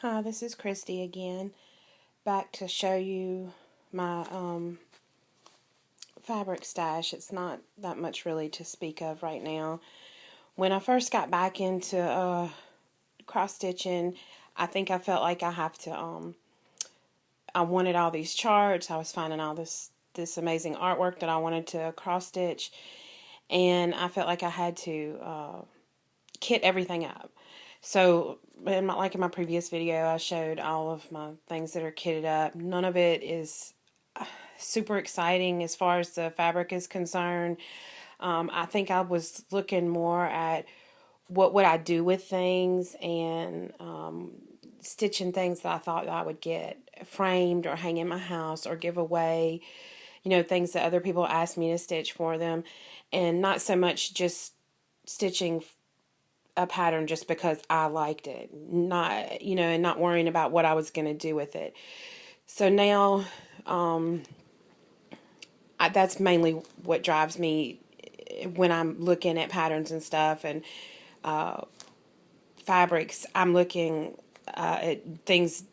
Hi, this is Christy again, back to show you my fabric stash. It's not that much really to speak of right now. When I first got back into cross stitching, I think I felt like I wanted all these charts. I was finding all this amazing artwork that I wanted to cross stitch, and I felt like I had to kit everything up. So, like in my previous video, I showed all of my things that are kitted up. None of it is super exciting as far as the fabric is concerned. I think I was looking more at what would I do with things and stitching things that I thought that I would get framed or hang in my house or give away. Things that other people asked me to stitch for them, and not so much just stitching a pattern just because I liked it, and not worrying about what I was going to do with it. So now, that's mainly what drives me when I'm looking at patterns and stuff and fabrics. I'm looking at things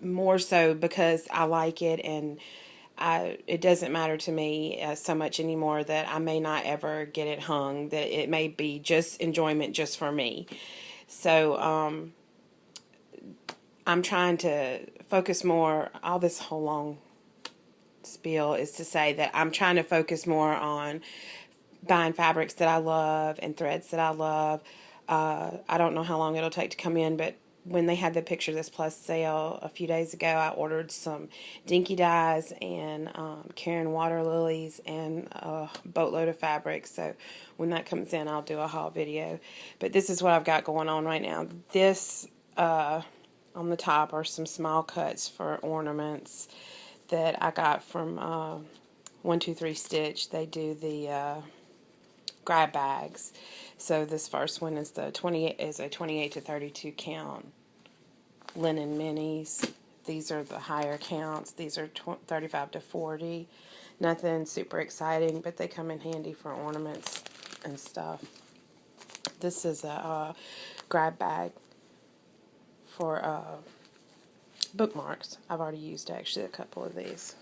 more so because I like it, and it doesn't matter to me so much anymore that I may not ever get it hung, that it may be just enjoyment just for me. So I'm trying to focus more. All this whole long spiel is to say that I'm trying to focus more on buying fabrics that I love and threads that I love. I don't know how long it'll take to come in, but when they had the Picture This Plus sale a few days ago, I ordered some Dinky Dyes and Karen Water Lilies and a boatload of fabric. So when that comes in, I'll do a haul video. But this is what I've got going on right now. This on the top are some small cuts for ornaments that I got from 123 Stitch. They do the grab bags. So this first one is a 28 to 32 count linen minis. These are the higher counts. These are 35 to 40. Nothing super exciting, but they come in handy for ornaments and stuff. This is a grab bag for bookmarks. I've already used actually a couple of these.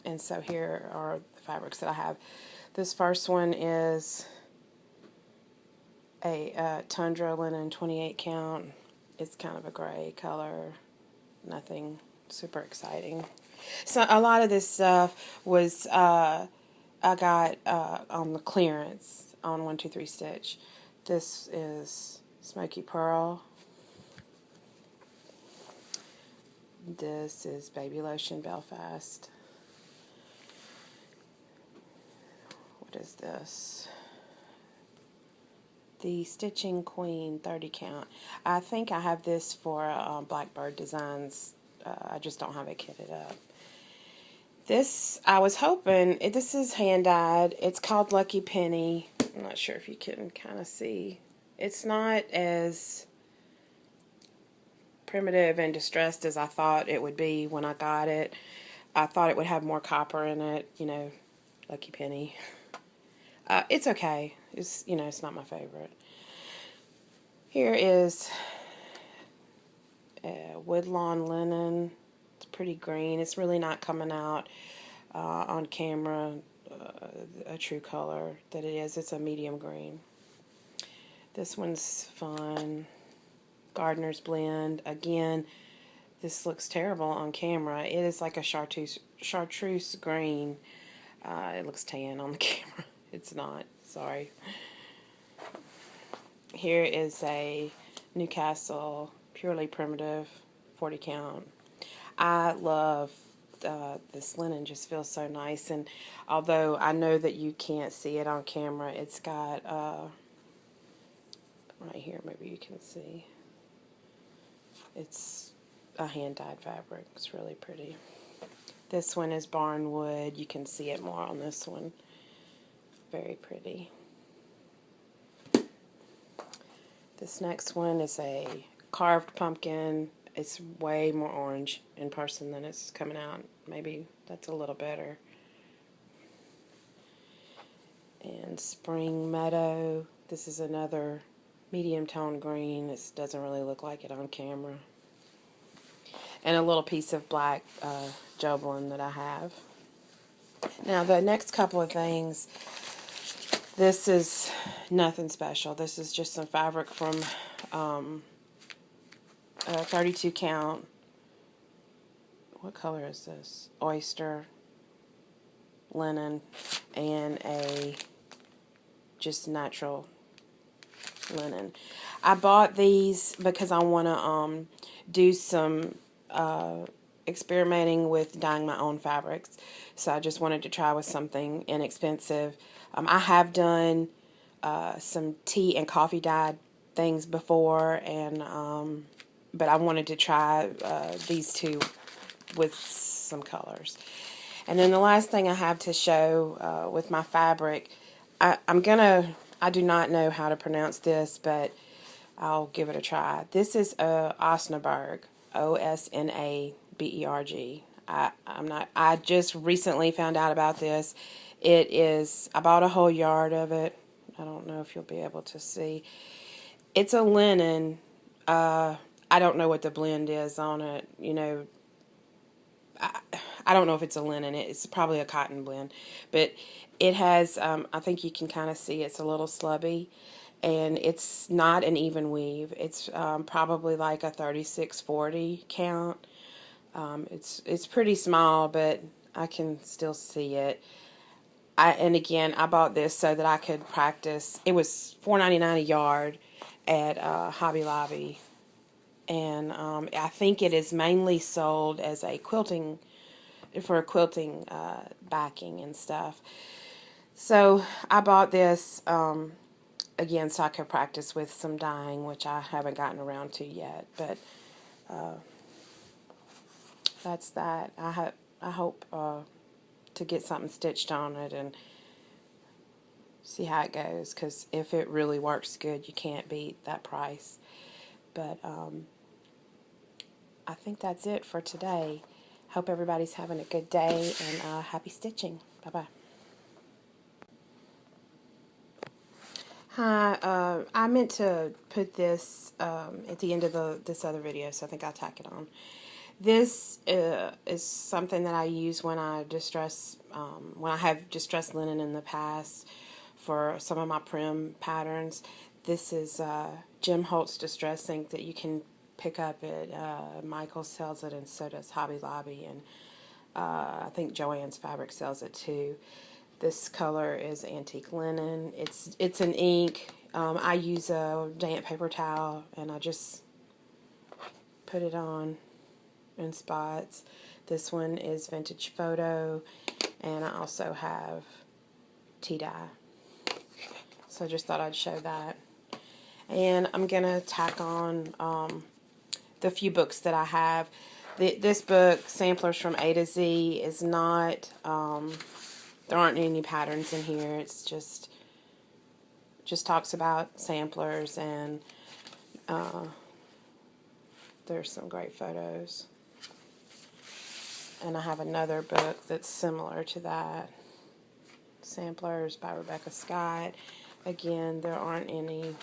And so here are the fabrics that I have. This first one is a Tundra linen 28 count. It's kind of a gray color. Nothing super exciting. So a lot of this stuff was I got on the clearance on 123 Stitch. This is Smoky Pearl. This is Baby Lotion Belfast. What is this? The Stitching Queen 30 count. I think I have this for Blackbird Designs. I just don't have it kitted up. This, I was hoping, this is hand-dyed. It's called Lucky Penny. I'm not sure if you can kind of see. It's not as primitive and distressed as I thought it would be when I got it. I thought it would have more copper in it, Lucky Penny. It's okay. It's not my favorite. Here is Woodlawn Linen. It's pretty green. It's really not coming out on camera a true color that it is. It's a medium green. This one's fun. Gardener's Blend. Again, this looks terrible on camera. It is like a chartreuse green. It looks tan on the camera. It's not. Sorry. Here is a Newcastle Purely Primitive 40 count. I love this linen. Just feels so nice, and although I know that you can't see it on camera, it's got right here, maybe you can see, it's a hand-dyed fabric. It's really pretty. This one is Barnwood. You can see it more on this one. Very pretty. This next one is a carved pumpkin. It's way more orange in person than it's coming out. Maybe that's a little better. And Spring Meadow. This is another medium tone green. This doesn't really look like it on camera. and a little piece of black Jobelan that I have. Now the next couple of things, this is nothing special. This is just some fabric from a 32 count. What color is this? Oyster linen, and a just natural linen. I bought these because I want to do some experimenting with dyeing my own fabrics. So I just wanted to try with something inexpensive. I have done some tea and coffee dyed things before, and but I wanted to try these two with some colors. And then the last thing I have to show with my fabric, I do not know how to pronounce this, but I'll give it a try. This is Osnaberg, Osnaberg. I just recently found out about this. It is, I bought a whole yard of it. I don't know if you'll be able to see. It's a linen. I don't know what the blend is on it. You know, I don't know if it's a linen. It's probably a cotton blend. But it has, I think you can kind of see it's a little slubby. And it's not an even weave. It's probably like a 36-40 count. It's pretty small, but I can still see it. And again, I bought this so that I could practice. It was $4.99 a yard at Hobby Lobby, and I think it is mainly sold as a quilting backing and stuff. So I bought this again so I could practice with some dyeing, which I haven't gotten around to yet. But that's that. I hope to get something stitched on it and see how it goes, because if it really works good, you can't beat that price. But I think that's it for today. Hope everybody's having a good day, and happy stitching. Bye-bye. Hi, I meant to put this at the end of this other video, so I think I'll tack it on. This is something that I use when I distress, when I have distressed linen in the past for some of my prim patterns. This is Jim Holtz Distress Ink that you can pick up at Michael's sells it, and so does Hobby Lobby, and I think Joann's Fabric sells it too. This color is antique linen. It's an ink. I use a damp paper towel, and I just put it on in spots. This one is Vintage Photo, and I also have tea dye. So I just thought I'd show that. And I'm gonna tack on the few books that I have. This book, Samplers from A to Z, is not, there aren't any patterns in here. It's just talks about samplers, and there's some great photos. And I have another book that's similar to that, Samplers by Rebecca Scott. Again, there aren't any.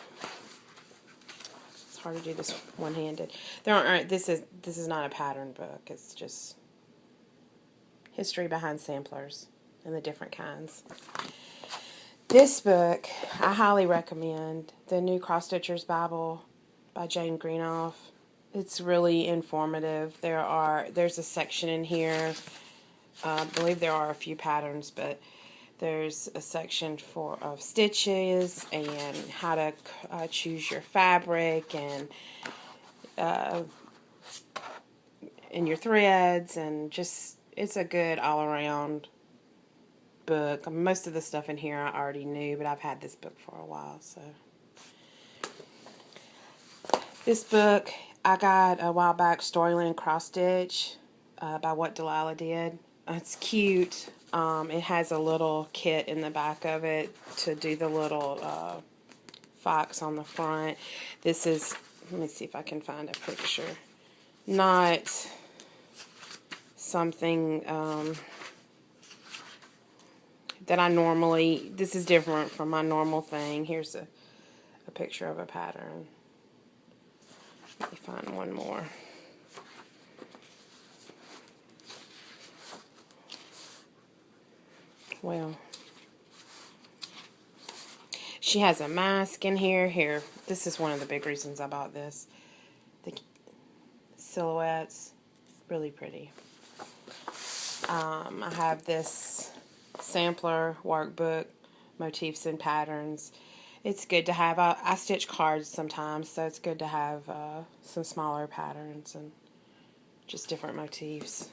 It's hard to do this one-handed. There aren't. This is not a pattern book. It's just history behind samplers and the different kinds. This book I highly recommend. The New Cross Stitcher's Bible by Jane Greenough. It's really informative. There's a section in here. I believe there are a few patterns, but there's a section of stitches and how to choose your fabric and your threads, and just it's a good all-around book. Most of the stuff in here I already knew, but I've had this book for a while. So this book I got a while back, Storyland Cross Stitch by What Delilah Did. It's cute. It has a little kit in the back of it to do the little fox on the front. This is, let me see if I can find a picture. Not something that I normally, this is different from my normal thing. Here's a picture of a pattern. Let me find one more. Well, she has a mask in here. Here, this is one of the big reasons I bought this. The silhouettes, really pretty. I have this sampler workbook, motifs and patterns. It's good to have. I stitch cards sometimes, so it's good to have some smaller patterns and just different motifs.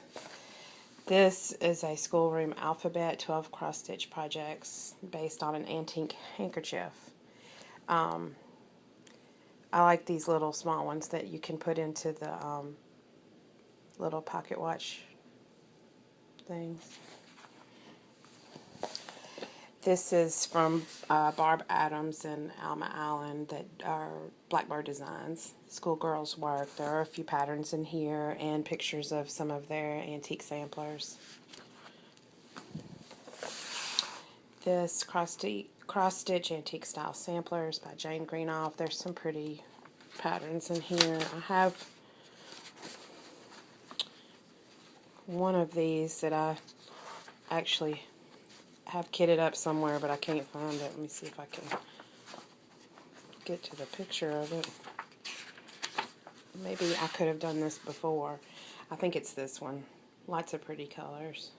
This is a schoolroom alphabet 12 cross stitch projects based on an antique handkerchief. I like these little small ones that you can put into the little pocket watch things. This is from Barb Adams and Alma Allen that are Blackbird Designs, schoolgirls work. There are a few patterns in here and pictures of some of their antique samplers. This cross-stitch antique style samplers by Jane Greenoff. There's some pretty patterns in here. I have one of these that I actually have kitted up somewhere, but I can't find it. Let me see if I can get to the picture of it. Maybe I could have done this before. I think it's this one. Lots of pretty colors.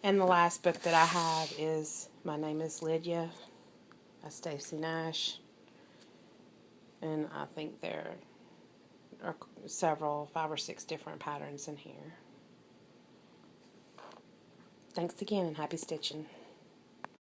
And the last book that I have is My Name is Lydia by Stacy Nash. And I think there are several, 5 or 6 different patterns in here. Thanks again and happy stitching.